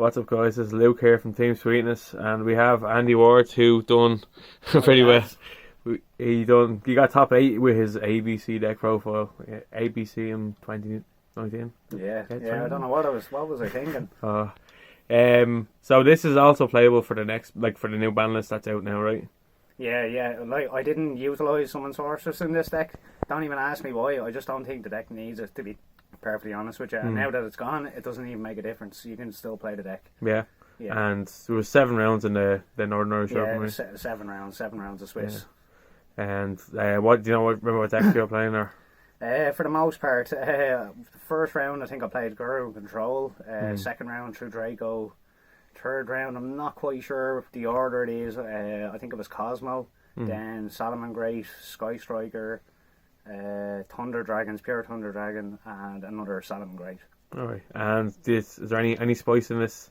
What's up, guys? This is Luke here from Team Sweetness, and we have Andy Ward, who done pretty well. He got top 8 with his ABC deck profile, ABC in 2019. Yeah. I don't know what was I thinking. So this is also playable for the next, for the new ban list that's out now, right? Yeah. Like, I didn't utilise Summon Sorceress in this deck. Don't even ask me why. I just don't think the deck needs it, to be perfectly honest with you. And now that it's gone, it doesn't even make a difference. You can still play the deck. Yeah. And there was 7 rounds in the Northern Irish Open. Yeah, 7 rounds of Swiss. Yeah. And remember what deck you were playing there? For the most part, the first round I think I played Guru Control. Second round through Draco. Third round I'm not quite sure the order it is. I think it was Cosmo. Then Solomon Great, Sky Striker, Thunder Dragons, Pure Thunder Dragon, and another Solomon Great. Alright. And is there any spice in this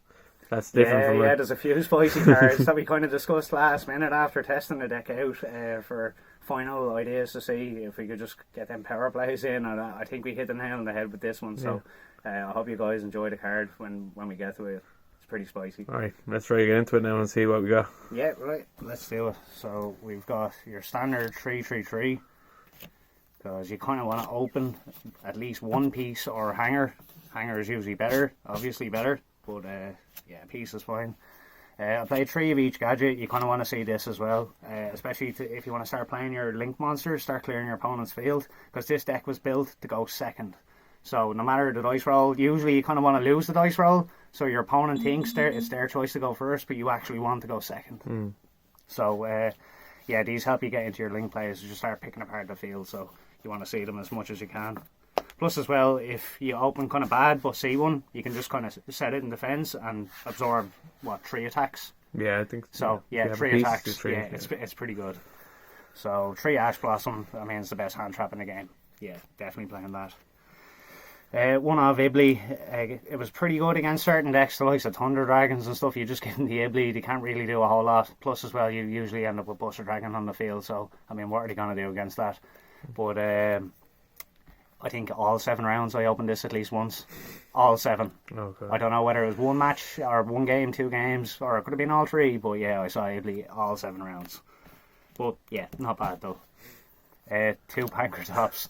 that's different from it? There's a few spicy cards that we kind of discussed last minute after testing the deck out for final ideas to see if we could just get them power plays in, and I think we hit the nail on the head with this one. So I hope you guys enjoy the card when we get to it. It's pretty spicy. Alright, let's try to get into it now and see what we got. Yeah, right, let's do it. So we've got your standard 3/3/3, because you kind of want to open at least one piece or hanger. Hanger is usually better, obviously better, but piece is fine. I played 3 of each gadget. You kind of want to see this as well, especially if you want to start playing your Link monsters, start clearing your opponent's field, because this deck was built to go second. So no matter the dice roll, usually you kind of want to lose the dice roll, so your opponent thinks it's their choice to go first, but you actually want to go second. So these help you get into your Link plays. You just start picking apart the field, so you want to see them as much as you can. Plus as well, if you open kind of bad but see one, you can just kind of set it in defence and absorb 3 attacks. Yeah, I think so. Yeah, 3 attacks. It's pretty good. So 3 Ash Blossom, I mean, it's the best hand trap in the game. Yeah, definitely playing that. 1 of Ibly, it was pretty good against certain decks, the likes of Thunder Dragons and stuff. You just give them the Ibly, they can't really do a whole lot. Plus as well, you usually end up with Buster Dragon on the field, so I mean, what are they going to do against that? But I think all 7 rounds I opened this at least once. All 7. Okay. I don't know whether it was 1 match or 1 game, 2 games, or it could have been all 3, but yeah, I saw Ibly all 7 rounds. But yeah, not bad though. 2 Pankratops.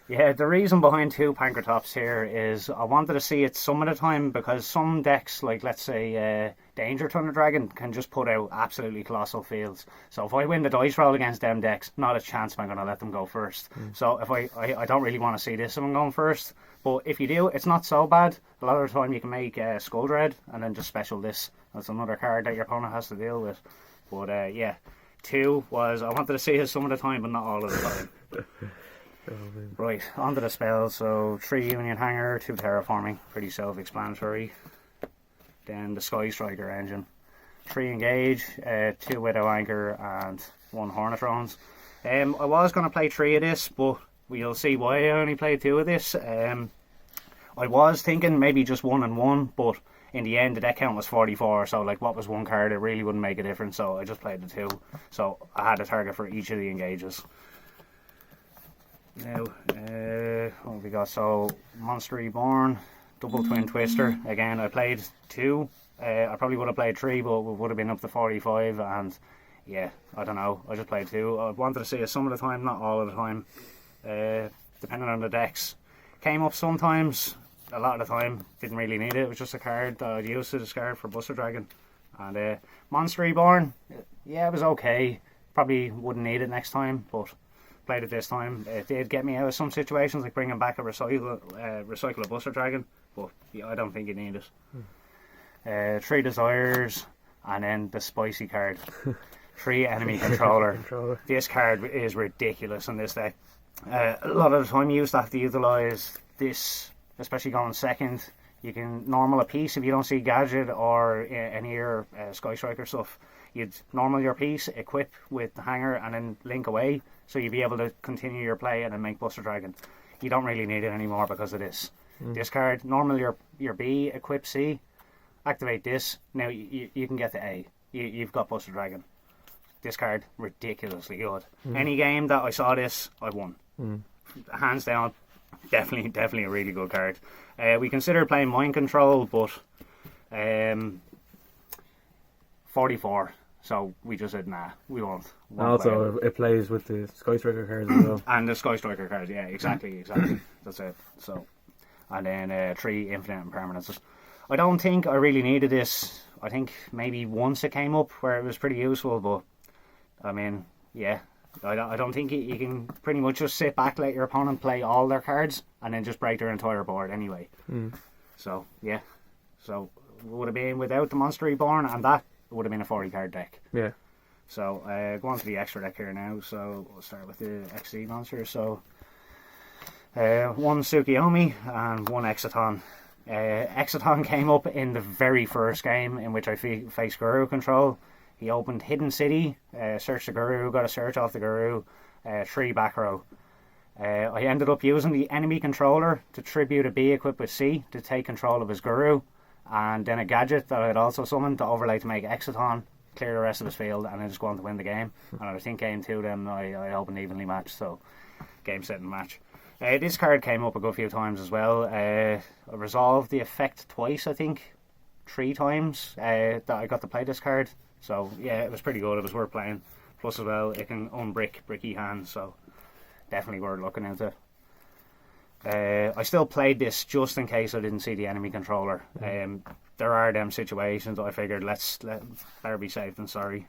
Yeah, the reason behind 2 Pankratops here is I wanted to see it some of the time, because some decks, like let's say Danger Thunder Dragon, can just put out absolutely colossal fields. So if I win the dice roll against them decks, not a chance I'm going to let them go first. So if I don't really want to see this if I'm going first. But if you do, it's not so bad. A lot of the time you can make Skull Dread and then just special this. That's another card that your opponent has to deal with. But 2 was, I wanted to see it some of the time, but not all of the time. Right, onto the spells. So 3 Union Hanger, 2 Terraforming, pretty self-explanatory. Then the Sky Striker engine. 3 Engage, 2 Widow Anchor, and 1 Hornetrons. I was going to play 3 of this, but we'll see why I only played 2 of this. I was thinking maybe just 1 and 1, but in the end the deck count was 44, so like what was 1 card, it really wouldn't make a difference, so I just played the 2. So I had a target for each of the engages. Now, what have we got? So, Monster Reborn, Double Twin Twister. Again, I played 2. I probably would have played 3, but it would have been up to 45. And yeah, I don't know. I just played 2. I wanted to see it some of the time, not all of the time. Depending on the decks. Came up sometimes, a lot of the time. Didn't really need it. It was just a card that I'd used to discard for Buster Dragon. And Monster Reborn, yeah, it was okay. Probably wouldn't need it next time, but played it this time. It did get me out of some situations, like bringing back a recycle a Buster Dragon, but yeah, I don't think you need it. 3 Desires, and then the spicy card. 3 Enemy Controller. This card is ridiculous in this deck. A lot of the time you used to have to utilise this, especially going second. You can normal a piece if you don't see Gadget or any of your Sky Striker stuff. You'd normal your piece, equip with the hanger, and then link away, so you'd be able to continue your play and then make Buster Dragon. You don't really need it anymore because of this. Discard, normal your B, equip C, activate this. Now you can get the A. You've got Buster Dragon. Discard, ridiculously good. Any game that I saw this, I won. Hands down, definitely a really good card. We considered playing Mind Control, but Um, 44. So we just said, nah, we won't. And also, it plays with the Sky Striker cards as well. And the Sky Striker cards, yeah, exactly. That's it. So, and then 3 infinite impermanences. I don't think I really needed this. I think maybe once it came up where it was pretty useful, but I mean, yeah, I don't think you can pretty much just sit back, let your opponent play all their cards, and then just break their entire board anyway. So, yeah. So, it would have been without the Monster Reborn, and that would have been a 40 card deck. Yeah. So, go on to the extra deck here now. So, we'll start with the XC monsters. So, 1 Tsukiyomi and 1 Exciton. Exciton came up in the very first game in which I faced Guru control. He opened Hidden City, searched the Guru, got a search off the Guru, 3 back row. I ended up using the enemy controller to tribute a B equipped with C to take control of his Guru, and then a gadget that I had also summoned to overlay to make Exciton clear the rest of his field, and then just go on to win the game. And I think game 2 then I opened evenly matched, so game set and match. This card came up a good few times as well. I resolved the effect twice, I think. 3 times that I got to play this card. So, yeah, it was pretty good. It was worth playing. Plus, as well, it can unbrick bricky hands, so definitely worth looking into. I still played this just in case I didn't see the enemy controller. There are them situations I figured better be safe than sorry.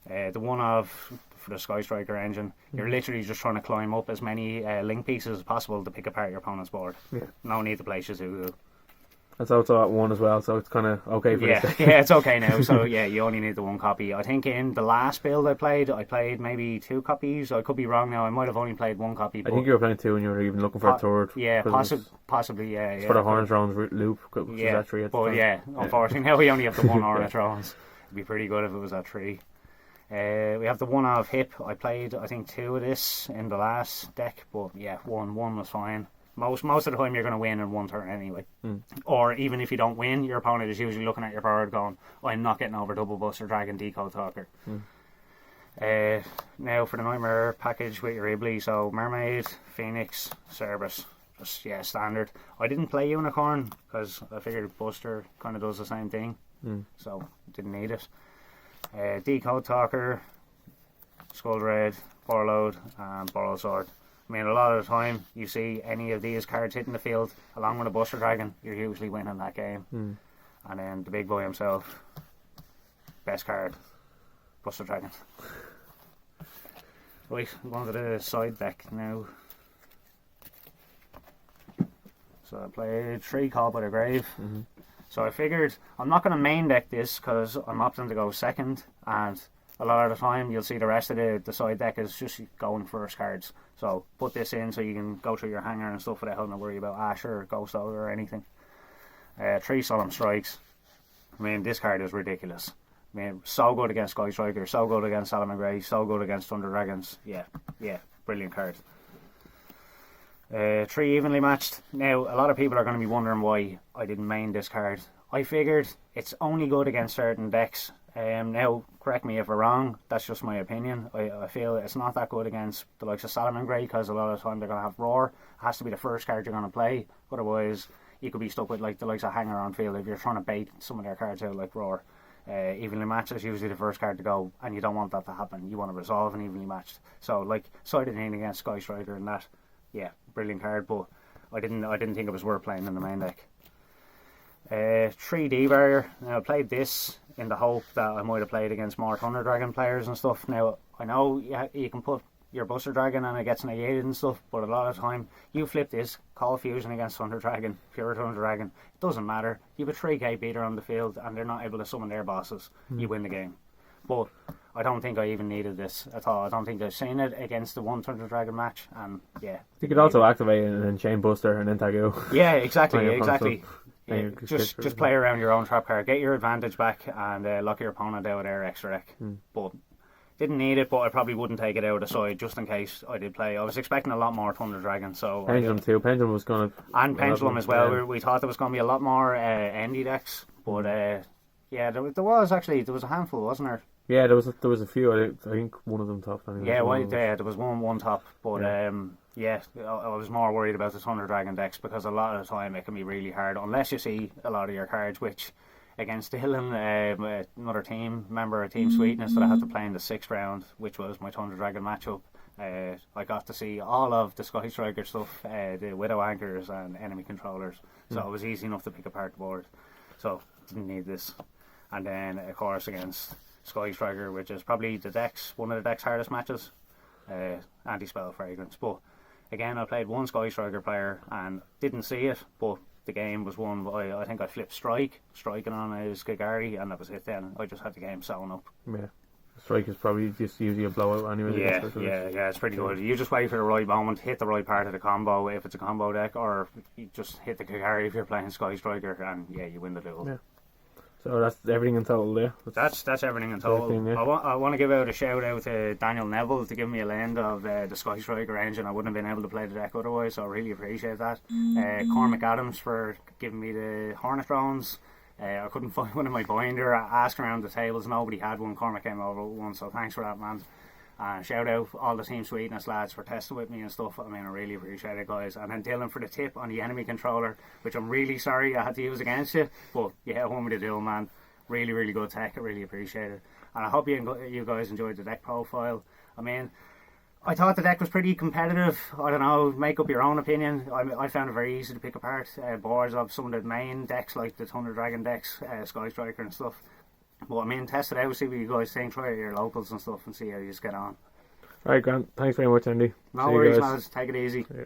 The one for the Sky Striker engine, you're literally just trying to climb up as many link pieces as possible to pick apart your opponent's board. Yeah. No need to play Shizuku. That's also at 1 as well, so it's kind of okay for this. Yeah, it's okay now. So yeah, you only need the 1 copy. I think in the last build I played maybe 2 copies. I could be wrong now. I might have only played 1 copy. I think you were playing 2 and you were even looking for a third. Yeah, possibly. Yeah, for the Horned Drones loop. Yeah, at 3 but yeah, unfortunately now we only have the 1 Horned Drones. It'd be pretty good if it was at 3. We have the 1 of Hip. I played I think 2 of this in the last deck, but yeah, one was fine. Most of the time you're going to win in 1 turn anyway. Or even if you don't win, your opponent is usually looking at your board going, I'm not getting over Double Buster Dragon Decode Talker. Now for the Nightmare package with your Ibli, so Mermaid, Phoenix, Cerberus. Just, yeah, standard. I didn't play Unicorn because I figured Buster kind of does the same thing, so didn't need it. Decode Talker, Skull Red, Borrowed, and Borrowed Sword. I mean, a lot of the time you see any of these cards hitting the field along with a Buster Dragon, you're usually winning that game. And then the big boy himself, best card, Buster Dragon. Right, we're on to the side deck now. So I played 3 Called by the Grave. So I figured I'm not going to main deck this because I'm opting to go second, and a lot of the time you'll see the rest of the side deck is just going first cards. So put this in so you can go through your hanger and stuff without having to worry about Asher or Ghost Ogre or anything. 3 Solemn Strikes. I mean, this card is ridiculous. I mean, so good against Sky Striker, so good against Salomon Grey, so good against Thunder Dragons. Yeah, brilliant card. 3 Evenly Matched. Now, a lot of people are going to be wondering why I didn't main this card. I figured it's only good against certain decks. Now, correct me if I'm wrong, that's just my opinion. I feel it's not that good against the likes of Salomon Grey because a lot of the time they're going to have Roar. It has to be the first card you're going to play. Otherwise, you could be stuck with like the likes of Hanger on field if you're trying to bait some of their cards out like Roar. Evenly Matched is usually the first card to go, and you don't want that to happen. You want to resolve an Evenly Matched. So, like, Sided in against Sky Striker and that, yeah, brilliant card, but I didn't think it was worth playing in the main deck. 3 D-Barrier. Now, I played this in the hope that I might have played against more Thunder Dragon players and stuff. Now, I know you can put your Buster Dragon and it gets negated and stuff, but a lot of the time, you flip this, call Fusion against Thunder Dragon, Pure Thunder Dragon, it doesn't matter. You have a 3k beater on the field and they're not able to summon their bosses. You win the game. But I don't think I even needed this at all. I don't think I've seen it against the 1 Thunder Dragon match, and yeah. You could also activate it and then Chain Buster and then Tagu. Yeah, exactly. Yeah, just play around your own trap card, get your advantage back, and lock your opponent out of their extra deck. But didn't need it, but I probably wouldn't take it out of the side just in case I did play. I was expecting a lot more Thunder Dragon, so Pendulum too. Pendulum was going to, and Pendulum as well. Yeah. We thought there was going to be a lot more Endy decks, but yeah, there was a handful, wasn't there? Yeah, there was a few. I think one of them topped. Yeah, there was one top, but yeah, I was more worried about the Thunder Dragon decks because a lot of the time it can be really hard unless you see a lot of your cards, which against Dylan, another team member of Team Sweetness that I had to play in the 6th round, which was my Thunder Dragon matchup. I got to see all of the Sky Striker stuff, the Widow Anchors and enemy controllers, so it was easy enough to pick apart the board. So didn't need this. And then of course against Sky Striker, which is probably one of the deck's hardest matches, Anti-Spell Fragrance. But again, I played one Sky Striker player and didn't see it, but the game was won by, I think I flipped striking on his Gagari, and that was it then. I just had the game sewn up. Yeah. Strike is probably just usually a blowout anyway. Yeah, it's pretty good. You just wait for the right moment, hit the right part of the combo if it's a combo deck, or you just hit the Gagari if you're playing Sky Striker, and yeah, you win the duel. Yeah. So that's everything in total there. That's everything in total. Everything, yeah. I want to give out a shout out to Daniel Neville to give me a lend of the Sky Striker engine. I wouldn't have been able to play the deck otherwise, so I really appreciate that. Cormac Adams for giving me the Hornet drones. I couldn't find one in my binder. I asked around the tables, nobody had one. Cormac came over with one, so thanks for that, man. Shout out all the Team Sweetness lads for testing with me and stuff. I mean, I really appreciate it, guys. And then Dylan for the tip on the enemy controller, which I'm really sorry I had to use against you, but yeah, one with the deal, man. Really, really good tech. I really appreciate it, and I hope you guys enjoyed the deck profile. I mean, I thought the deck was pretty competitive. I don't know, make up your own opinion. I found it very easy to pick apart boards of some of the main decks, like the Thunder Dragon decks, Sky Striker and stuff. But I mean, test it out, see what you guys think, try it at your locals and stuff, and see how you just get on. Alright, Grant, thanks very much, Andy. No worries, lads. Take it easy. Yeah.